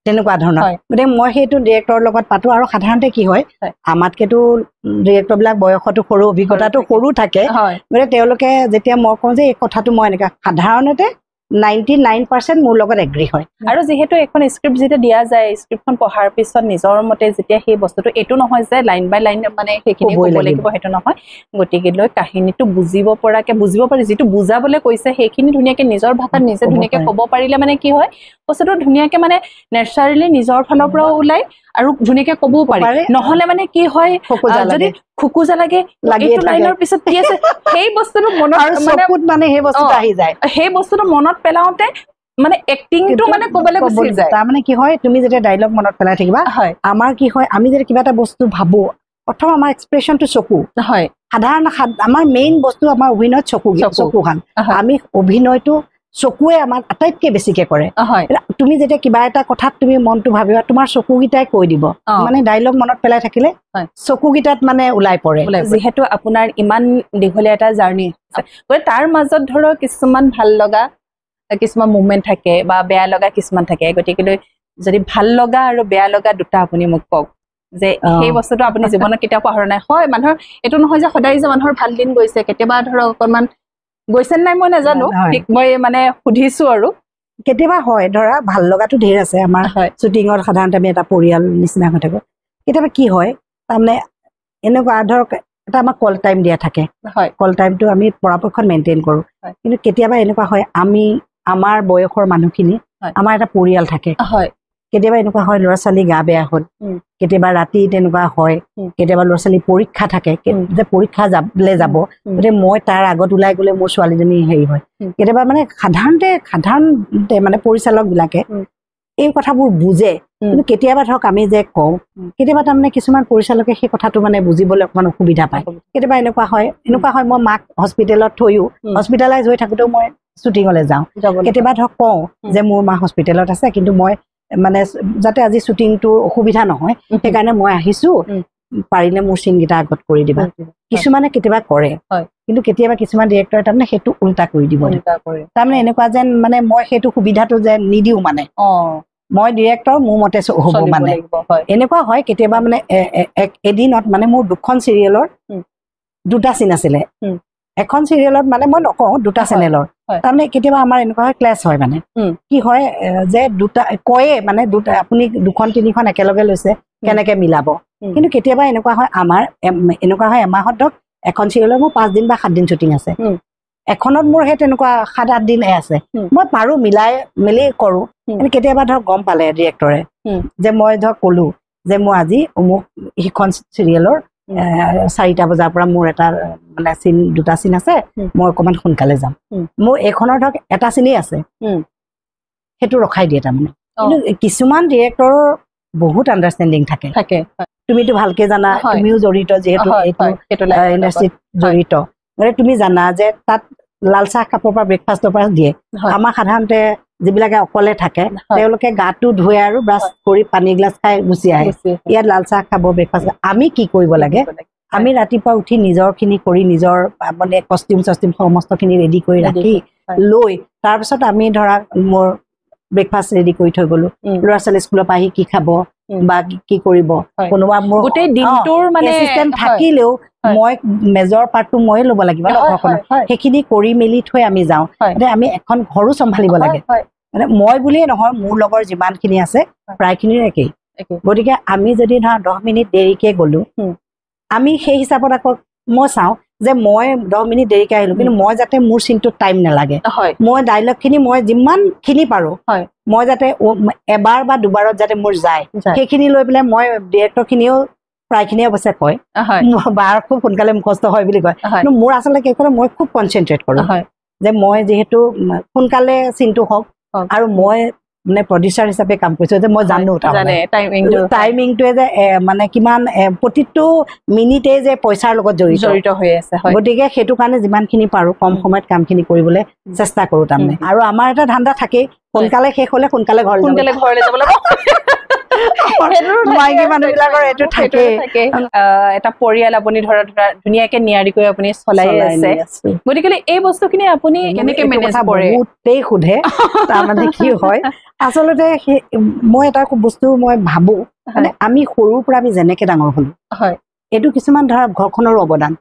তেনেকুৱা ধৰণৰ গতিকে মই সেইটো ডিৰেক্টৰৰ লগত পাতো আৰু সাধাৰণতে কি হয় আমাতকেতো ডিৰেক্টৰ বিলাক বয়সতো সৰু অভিজ্ঞতাটো সৰু থাকে গতিকে তেওঁলোকে যেতিয়া মই কওঁ যে এই কথাটো মই এনেকুৱা সাধাৰণতে 99% মোৰ লগত এগ্ৰী হয় আৰু যিহেতু এখন স্ক্ৰিপ্ট যেতিয়া দিয়া যায় স্ক্ৰিপ্টখন পঢ়াৰ পিছত নিজৰ মতে যেতিয়া সেই বস্তুটো এইটো নহয় যে লাইন বাই লাইন মানে সেইখিনি ক'ব লাগিব সেইটো নহয় গতিকে লৈ কাহিনীটো বুজিব পৰাকে বুজিব পাৰি যিটো বুজাবলৈ কৈছে সেইখিনি ধুনীয়াকে নিজৰ ভাষাত নিজে ধুনীয়াকে ক'ব পাৰিলে মানে কি হয় বস্তুটো ধুনীয়াকে মানে নেচাৰেলি নিজৰ ফালৰ পৰা ওলাই আৰু ধুনীয়াকে ক'বও পাৰি নহলে মানে কি হয় যদি খুকুজা লাগে এইটো লাইনৰ পিছত কি আছে সেই বস্তুটো মনত মানে সেই বস্তুটো আহি যায় সেই বস্তুটো মনত পেলাওঁতে মানে এক্টিংটো মানে ক'বলৈ গুচি যায় তাৰমানে কি হয় তুমি যেতিয়া ডাইলগ মনত পেলাই থাকিবা আমাৰ কি হয় আমি যদি কিবা এটা বস্তু ভাবো প্ৰথম আমাৰ এক্সপ্ৰেছনটো চকু সাধাৰণ আমাৰ মেইন বস্তু আমাৰ অভিনয়ত চকুখন আমি অভিনয়টো চকুৱে আমাক আটাইতকৈ বেছিকে কৰে তুমি যেতিয়া কিবা এটা কথাত তুমি মনটো ভাবিবা তোমাৰ চকুকেইটাই কৈ দিব মানে ডাইলগ মনত পেলাই থাকিলে চকুকেইটাত মানে ওলাই পৰে যিহেতু আপোনাৰ ইমান দীঘলীয়া এটা জাৰ্ণি গতিকে তাৰ মাজত ধৰক কিছুমান ভাল লগা কিছুমান মুভমেণ্ট থাকে বা বেয়া লগা কিছুমান থাকে গতিকে যদি ভাল লগা আৰু বেয়া লগা দুটা আপুনি মোক কওক যে সেই বস্তুটো আপুনি জীৱনত কেতিয়াও পাহৰা নাই হয় মানুহৰ এইটো নহয় যে সদায় যে মানুহৰ ভাল দিন গৈছে কেতিয়াবা ধৰক অকণমান গৈছে নাই মই নাজানো মই মানে সুধিছো আৰু কেতিয়াবা হয় ধৰা ভাল লগাটো ঢেৰ আছে আমাৰ শ্বুটিঙত সাধাৰণতে আমি এটা পৰিয়াল নিচিনা হৈ থাকো কেতিয়াবা কি হয় তাৰমানে এনেকুৱা ধৰক এটা আমাক কল টাইম দিয়া থাকে কল টাইমটো আমি পৰাপক্ষত মেইনটেইন কৰোঁ কিন্তু কেতিয়াবা এনেকুৱা হয় আমি আমাৰ বয়সৰ মানুহখিনি আমাৰ এটা পৰিয়াল থাকে কেতিয়াবা এনেকুৱা হয় ল'ৰা ছোৱালী গা বেয়া হ'ল কেতিয়াবা ৰাতি তেনেকুৱা হয় কেতিয়াবা ল'ৰা ছোৱালী পৰীক্ষা থাকে যে পৰীক্ষা যাবলৈ যাব গতিকে মই তাৰ আগত ওলাই গ'লে মোৰ ছোৱালীজনী হেৰি হয় কেতিয়াবা মানে সাধাৰণতে মানে পৰিচালক বিলাকে এই কথাবোৰ বুজে কিন্তু কেতিয়াবা ধৰক আমি যে কওঁ কেতিয়াবা তাৰমানে কিছুমান পৰিচালকে সেই কথাটো মানে বুজিবলৈ অকণমান অসুবিধা পায় কেতিয়াবা এনেকুৱা হয় মই মাক হস্পিটেলত থৈও হস্পিটেলাইজ হৈ থাকোঁতেও মই শ্বুটিঙলৈ যাওঁ কেতিয়াবা ধৰক কওঁ যে মোৰ মা হস্পিটেলত আছে কিন্তু মই মানে যাতে আজি শ্বুটিংটোৰ অসুবিধা নহয় সেইকাৰণে মই আহিছোঁ পাৰিলে মোৰ চিনকেইটা আগত কৰি দিবা কিছুমানে কেতিয়াবা কৰে কিন্তু কেতিয়াবা কিছুমান ডিৰেক্টৰে তাৰমানে সেইটো উল্টা কৰি দিব তাৰমানে এনেকুৱা যেন মানে মই সেইটো সুবিধাটো যেন নিদিও মানে মই ডিৰেক্টৰ মোৰ মতে হ'ব মানে এনেকুৱা হয় কেতিয়াবা মানে এদিনত মানে মোৰ 2খন চিৰিয়েলৰ 2টা চিন আছিলে এখন চিৰিয়েলত মানে মই নকওঁ 2টা চেনেলৰ তাৰমানে কেতিয়াবা আমাৰ এনেকুৱা হয় ক্লাছ হয় মানে কি হয় যে 2টা কয়ে মানে 2টা আপুনি 2খন 3খন একেলগে লৈছে কেনেকে মিলাব কিন্তু কেতিয়াবা এনেকুৱা হয় আমাৰ এনেকুৱা হয় এমাহত ধৰক এখন চিৰিয়েলৰ মোৰ 5 দিন বা 7 দিন শ্বুটিং আছে এখনত মোৰ সেই তেনেকুৱা 7-8 দিন আছে মই পাৰো মিলাই মেলি কৰো কেতিয়াবা ধৰক গম পালে ডিৰেক্টৰে যে মই ধৰক কলো যে মই আজি মোক সিখন চিৰিয়েলৰ 4টা বজাৰ পৰা মোৰ এটা মানে চিন 2টা চিন আছে মই অকমান সোনকালে যাম মোৰ এইখনৰ ধৰক এটা চিনেই আছে সেইটো ৰখাই দিয়ে তাৰমানে কিন্তু কিছুমান ডিৰেক্টৰৰ বহুত আণ্ডাৰষ্টেণ্ডিং থাকে তুমিতো ভালকে জানা তুমিও জড়িত যিহেতু এইটো ইণ্ডাষ্ট্ৰীত জড়িত মানে তুমি জানা যে তাত লাল চাহ কাপৰ পৰা ব্ৰেকফাষ্টৰ পৰা দিয়ে আমাৰ সাধাৰণতে যিবিলাকে অকলে থাকে তেওঁলোকে গাটো ধুই আৰু ব্ৰাছ কৰি পানী গ্লাছ খাই গুচি আহে ইয়াত লাল চাহ খাব ব্ৰেকফাষ্ট আমি কি কৰিব লাগে আমি ৰাতিপুৱা উঠি নিজৰখিনি কৰি নিজৰ মানে কষ্টিউম সমস্তখিনি ৰেডি কৰি ৰাখি লৈ তাৰপিছত আমি ধৰা মোৰ ব্ৰেকফাষ্ট ৰেডি কৰি থৈ গলো ল'ৰা ছোৱালী স্কুলৰ পৰা আহি কি খাব বা কি কৰিব কোনোবা মোৰ গোটেই দিনটোৰ মানে এচিষ্টেণ্ট থাকিলেও মই মেজৰ পাৰ্টটো ময়ে ল'ব লাগিব সেইখিনি কৰি মেলি থৈ আমি যাওঁ আমি এখন ঘৰো চম্ভালিব লাগে মানে মই বুলিয়ে নহয় মোৰ লগৰ যিমানখিনি আছে প্ৰায়খিনিৰ একেই গতিকে আমি যদি ধৰা 10 মিনিট দেৰিকে গলো আমি সেই হিচাপত আকৌ মই চাওঁ যে মই 10 মিনিট দেৰিকে আহিলো কিন্তু মই যাতে মোৰ চিনটোত টাইম নালাগে মই ডাইলগখিনি মই যিমানখিনি পাৰো মই যাতে এবাৰ বা দুবাৰত যাতে মোৰ যায় সেইখিনি লৈ পেলাই মই ডিৰেক্টৰখিনিও প্ৰায়খিনিয়ে অৱশ্যে কয় বাৰ খুব সোনকালে মুখস্থ হয় বুলি কয় কিন্তু মোৰ আচলতে কি কৰে মই খুব কনচেনট্ৰেট কৰোঁ যে মই যিহেতু সোনকালে চিনটো হওক আৰু মই মানে প্ৰডিউচাৰ হিচাপে কাম কৰিছো যে মই জানো টাইমিংটোৱে যে মানে কিমান প্ৰতিটো মিনিটে যে পইচাৰ লগত জড়িত হৈ আছে গতিকে সেইটো কাৰণে যিমানখিনি পাৰো কম সময়ত কামখিনি কৰিবলৈ চেষ্টা কৰো তাৰমানে আৰু আমাৰ এটা ধান্দা থাকেই সোনকালে শেষ হলে সোনকালে ঘৰলৈ যাব লাগিব মাইকী মানুহবিলাকৰ এইটো থাকে এটা পৰিয়াল আপুনি ধৰা ধুনীয়াকে নিয়াৰিকৈ আপুনি চলাই আছে গতিকে এই বস্তুখিনি আপুনি কেনেকে মেনেজ কৰে বহুতেই সোধে তাৰমানে কি হয় আচলতে মই এটা বস্তু মই ভাবো মানে আমি সৰুৰ পৰা আমি যেনেকে ডাঙৰ হলো এইটো কিছুমান ধৰা ঘৰখনৰ অৱদান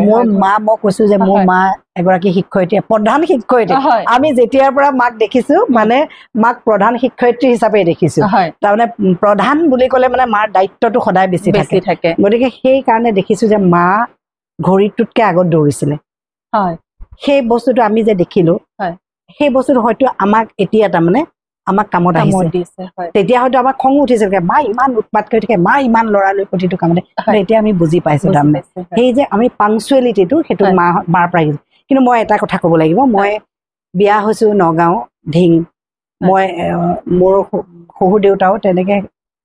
মোৰ মা মই কৈছো যে মোৰ মা এগৰাকী শিক্ষয়িত্ৰী প্ৰধান শিক্ষয়িত্ৰী আমি যেতিয়াৰ পৰা মাক দেখিছো মানে মাক প্ৰধান শিক্ষয়িত্ৰী হিচাপে দেখিছো তাৰমানে প্ৰধান বুলি ক'লে মানে মাৰ দায়িত্বটো সদায় বেছি থাকে গতিকে সেই কাৰণে দেখিছো যে মা ঘড়ীটোতকে আগত দৌৰিছিলে সেই বস্তুটো আমি যে দেখিলো সেই বস্তুটো হয়তো আমাক এতিয়া তাৰমানে আমাক কামত আহিছে তেতিয়া হয়তো আমাক খং উঠিছিল মা ইমান উৎপাত কৰি থাকে মা ইমান লৰালৈ প্ৰতিটো কামতে এতিয়া আমি বুজি পাইছো তাৰমানে সেই যে আমি পাংচুৱেলিটিটো সেইটো মাৰ পৰা আহিছে কিন্তু মই এটা কথা ক'ব লাগিব মই বিয়া হৈছো নগাঁও ঢিং মই মোৰ শহুৰ দেউতাও তেনেকে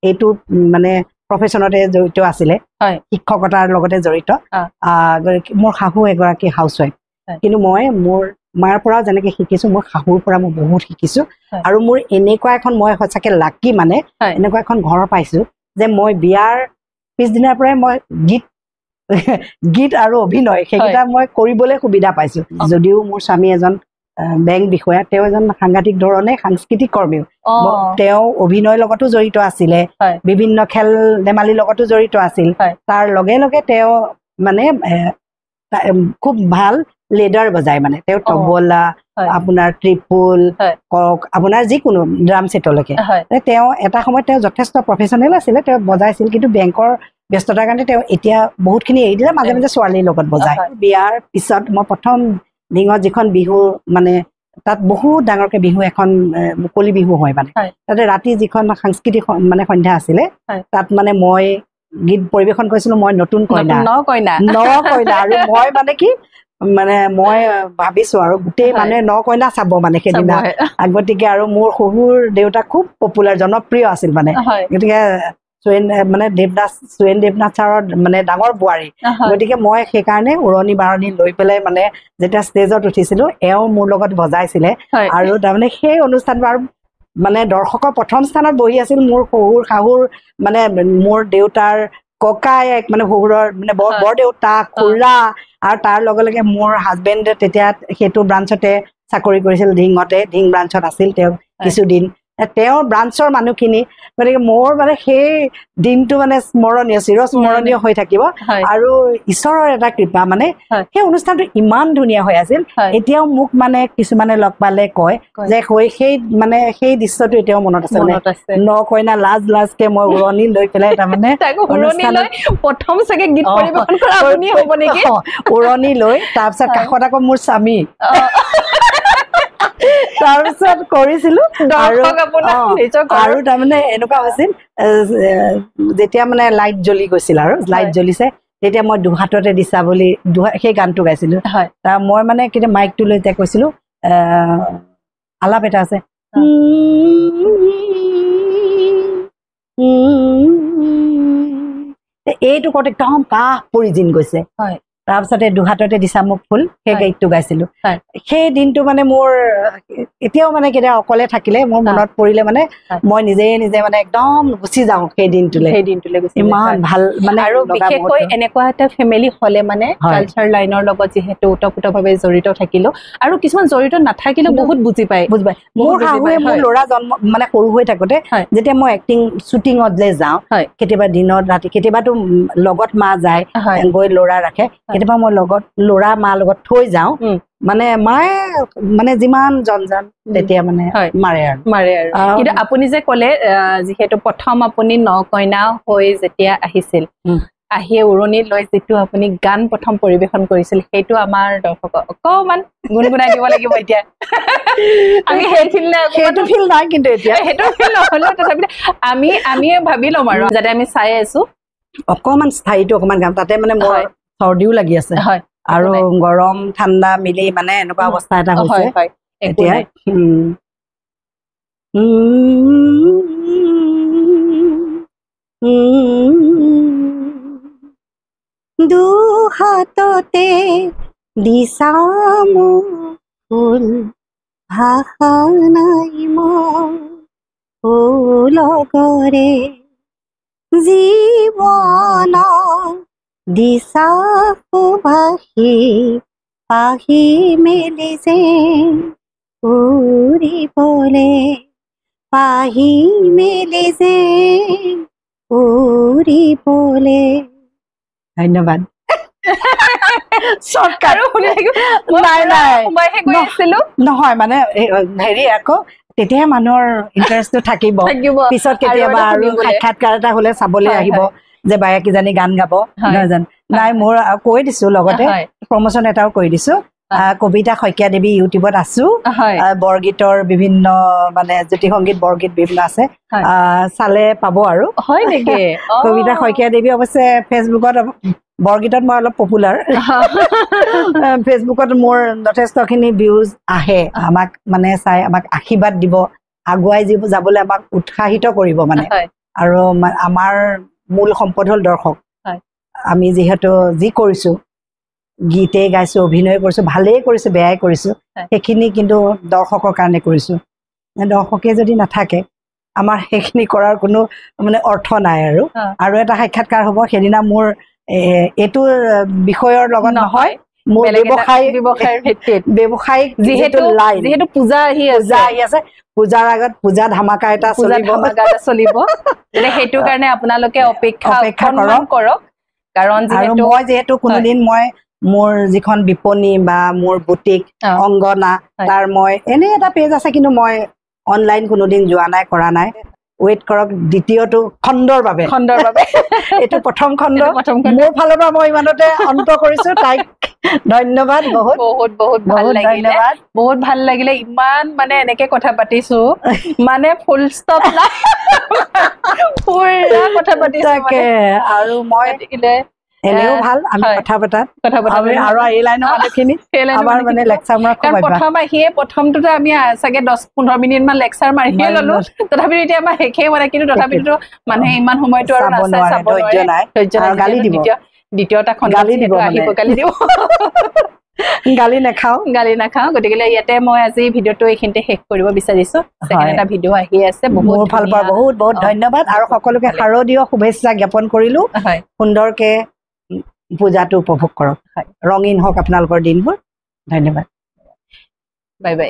এইটো মানে প্ৰফেশ্যনতে জড়িত আছিলে শিক্ষকতাৰ লগতে জড়িত মোৰ শাহু এগৰাকী হাউচৱাইফ কিন্তু মই মোৰ মাৰ পৰাও যেনেকে শিকিছো মোৰ শাহুৰ পৰা মই বহুত শিকিছো আৰু মোৰ এনেকুৱা এখন মই সঁচাকে লাকি মানে এনেকুৱা এখন ঘৰ পাইছো যে মই বিয়াৰ পিছদিনাৰ পৰাই মই গীত আৰু অভিনয় সেইকেইটা মই কৰিবলৈ সুবিধা পাইছো যদিও মোৰ স্বামী এজন বেংক বিষয়া তেওঁ এজন সাংঘাতিক ধৰণে সাংস্কৃতিক কৰ্মীও তেওঁ অভিনয়ৰ লগতো জড়িত আছিলে বিভিন্ন খেল ধেমালিৰ লগতো জড়িত আছিল তাৰ লগে লগে তেওঁ মানে খুব ভাল লেডাৰ বজায় মানে তেওঁ তবলা আপোনাৰ ত্ৰিপুল কক আপোনাৰ যিকোনো ড্ৰাম ছেটলৈকে তেওঁ এটা সময়ত তেওঁ যথেষ্ট প্ৰফেচনেল আছিলে তেওঁ বজাইছিল কিন্তু বেংকৰ ব্যস্ততাৰ কাৰণে তেওঁ এতিয়া বহুতখিনি এৰি দিলে মাজে মাজে ছোৱালীৰ লগত বজায় বিয়াৰ পিছত মই প্ৰথম ঢিঙত যিখন বিহু মানে তাত বহুত ডাঙৰকে বিহু এখন মুকলি বিহু হয় মানে তাতে ৰাতি যিখন সাংস্কৃতিক মানে সন্ধ্যা আছিলে তাত মানে মই গীত পৰিৱেশন কৰিছিলো মই নতুন কইনা আৰু মই মানে কি মানে মই ভাবিছো আৰু গোটেই মানে ন কইনা চাব মানে সেইদিনা গতিকে আৰু মোৰ শহুৰ দেউতা খুব পপুলাৰ জনপ্ৰিয় আছিল মানে গতিকে মানে সুৰেণ দেৱনাথ ছাৰৰ মানে ডাঙৰ বোৱাৰী গতিকে মই সেইকাৰণে উৰণি বাৰণি লৈ পেলাই মানে যেতিয়া ষ্টেজত উঠিছিলো এওঁ মোৰ লগত বজাইছিলে আৰু তাৰমানে সেই অনুষ্ঠানটো আৰু মানে দৰ্শকৰ প্ৰথম স্থানত বহি আছিল মোৰ শহুৰ শাহুৰ মানে মোৰ দেউতাৰ ককায়েক মানে শহুৰৰ মানে বৰদেউতা খুৰা আৰু তাৰ লগে লগে মোৰ হাজবেণ্ডে তেতিয়া সেইটো ব্ৰাঞ্চতে চাকৰি কৰিছিল ধিং ব্ৰাঞ্চত আছিল তেওঁ কিছুদিন তেওঁৰ ব্ৰাঞ্চৰ মানুহখিনি গতিকে মোৰ মানে সেই দিনটো মানে স্মৰণীয় চিৰস্মৰণীয় হৈ থাকিব আৰু ঈশ্বৰৰ এটা কৃপা মানে সেই অনুষ্ঠানটো ইমান ধুনীয়া হৈ আছিল এতিয়াও মোক মানে কিছুমানে লগ পালে কয় যে সেই মানে সেই দৃশ্যটো এতিয়াও মনত আছে ন কইনা লাজকে মই উৰণি লৈ পেলাই তাৰমানে প্ৰথম চাগে গীত পৰিৱেশন কৰা আপুনি হ'ব নেকি উৰণি লৈ তাৰপিছত কাষত আকৌ মোৰ স্বামী তাৰপিছত কৰিছিলো আৰু তাৰমানে এনেকুৱা হৈছিল যেতিয়া মানে লাইট জ্বলি গৈছিল আৰু লাইট জ্বলিছে তেতিয়া মই দুহাততে দিছা বুলি সেই গানটো গাইছিলো মই মানে কেতিয়া মাইকটো লৈ এতিয়া কৈছিলো আলাপ এটা আছে এইটো কত একদম কাহ পৰি জিন গৈছে তাৰপিছতে দুহাততে দিছা মোক ফুল সেই গীতটো গাইছিলো সেই দিনটো মানে মোৰ এতিয়াও মানে কেতিয়া অকলে থাকিলে মোৰ মনত পৰিলে মানে মই নিজে মানে একদম গুচি যাওঁ সেই দিনটোলে ইমান ভাল মানে আৰু বিশেষকৈ এনেকুৱা এটা ফেমিলি হলে মানে কালচাৰ লাইনৰ লগত যিহেতু ওতঃপ্ৰোতভাৱে জড়িত থাকিলো আৰু কিছুমান জড়িত নাথাকিলেও বহুত বুজি পায় মোৰ শাহুৱে মোৰ ল'ৰা জন্ম মানে সৰু হৈ থাকোতে যেতিয়া মই এক্টিং শ্বুটিঙত যে যাওঁ কেতিয়াবা দিনত ৰাতি কেতিয়াবাতো লগত মা যায় গৈ ল'ৰা ৰাখে কেতিয়াবা মই লগত ল'ৰা মা লগত থৈ যাওঁ মানে মায়ে মানে যিমান জঞ্জাল তেতিয়া মানে মাৰে আৰু কিন্তু আপুনি যে ক'লে যিহেতু প্ৰথম আপুনি ন কইনা হৈ যেতিয়া আহিছিল আহিয়ে উৰণি লৈ যিটো আপুনি গান প্ৰথম পৰিৱেশন কৰিছিল সেইটো আমাৰ দৰ্শকক অকমান গুণগুণাই দিব লাগিব এতিয়া আমি সেইটো ফিল নাই কিন্তু এতিয়া সেইটো ফিল নহ'লেও তথাপি আমি ভাবি ল'ম আৰু যাতে আমি চাই আছো অকমান স্থায়ীটো অকমান গাম তাতে মানে মোৰ চৰ্দিও লাগি আছে আৰু গৰম ঠাণ্ডা মিলি মানে এনেকুৱা অৱস্থা এটা হৈছে এতিয়া দুহাততে দিছা মোক ফুল ভাষা নাই মোৰ লগৰে জীৱন দিছা সুভাষী পাহি মেলিছে উৰিবলে পাহি মেলিছে উৰিবলে ধন্যবাদ নহয় মানে হেৰি আকৌ তেতিয়াহে মানুহৰ ইণ্টাৰেষ্টটো থাকিব পিছত কেতিয়াবা আৰু সাক্ষাৎকাৰ এটা হলে চাবলৈ আহিব যে বায়ে কিজানি গান গাব নহয় জানো নাই মোৰ কৈ দিছো লগতে প্ৰমোচন এটাও কৰি দিছো কবিতা শইকীয়া দেৱী ইউটিউবত আছো বৰগীতৰ বিভিন্ন মানে জ্যোতি সংগীত বৰগীত বিভিন্ন আছে চালে পাব আৰু হয় নেকি কবিতা শইকীয়া দেৱী অৱশ্যে ফেচবুকত বৰগীতত মই অলপ পপুলাৰ ফেচবুকত মোৰ যথেষ্টখিনি ভিউজ আহে আমাক মানে চাই আমাক আশীৰ্বাদ দিব আগুৱাই যাবলৈ আমাক উৎসাহিত কৰিব মানে আৰু আমাৰ মূল সম্পদ হ'ল দৰ্শক আমি যিহেতু যি কৰিছো গীতে গাইছো অভিনয় কৰিছো ভালেই কৰিছো বেয়াই কৰিছো সেইখিনি কিন্তু দৰ্শকৰ কাৰণে কৰিছো দৰ্শকে যদি নাথাকে আমাৰ সেইখিনি কৰাৰ কোনো মানে অৰ্থ নাই আৰু এটা সাক্ষাৎকাৰ হ'ব সেইদিনা মোৰ এইটো বিষয়ৰ লগত নহয় মোৰ ব্যৱসায়িক যিহেতু পূজা আহি আছে পূজাৰ আগত পূজা ধামাকা এটা চলিব সেইটো কাৰণে আপোনালোকে অপেক্ষা কৰক কাৰণ মই যিহেতু কোনোদিন মই মোৰ যিখন বিপণী বা মোৰ বুটিক অংগনা তাৰ মই এনে এটা পেজ আছে কিন্তু মই অনলাইন কোনোদিন যোৱা নাই কৰা নাই ৱেইট কৰক দ্বিতীয়টো খণ্ডৰ বাবে এইটো প্ৰথম খণ্ড মোৰ ফালৰ পৰা মই ইমানতে অন্ত কৰিছো তাইক ধন্যবাদ বহুত ভাল লাগিলে ইমান মানে এনেকে কথা পাতিছো মানে ফুল ষ্টপ নাই পুৰা কথা পাতিছো আৰু মই এনেও ভাল আমি কথা পতাত আৰু এই লাইনৰ মানুহখিনি আমাৰ মানে লেকচাৰ মাৰা খুব প্ৰথম আহিয়ে প্ৰথমটোতে আমি চাগে 10-15 মিনিট মান লেকচাৰ মাৰিয়ে ললো তথাপিও এতিয়া আমাৰ শেষে হোৱা নাই কিন্তু তথাপিতো মানুহে ইমান সময়তো আৰু নাচাই চাব নোৱাৰে গালি দিব দ্বিতীয়টা খণ্ড গালি দিব গালি নাখাওঁ গতিকে ইয়াতে মই আজি ভিডিঅ'টো এইখিনিতে শেষ কৰিব বিচাৰিছো ছেকেণ্ড এটা ভিডিঅ' আহি আছে মোৰ ফালৰ পৰা বহুত বহুত ধন্যবাদ আৰু সকলোকে শাৰদীয় শুভেচ্ছা জ্ঞাপন কৰিলো সুন্দৰকে পূজাটো উপভোগ কৰক ৰঙীন হওক আপোনালোকৰ দিনবোৰ ধন্যবাদ বাই বাই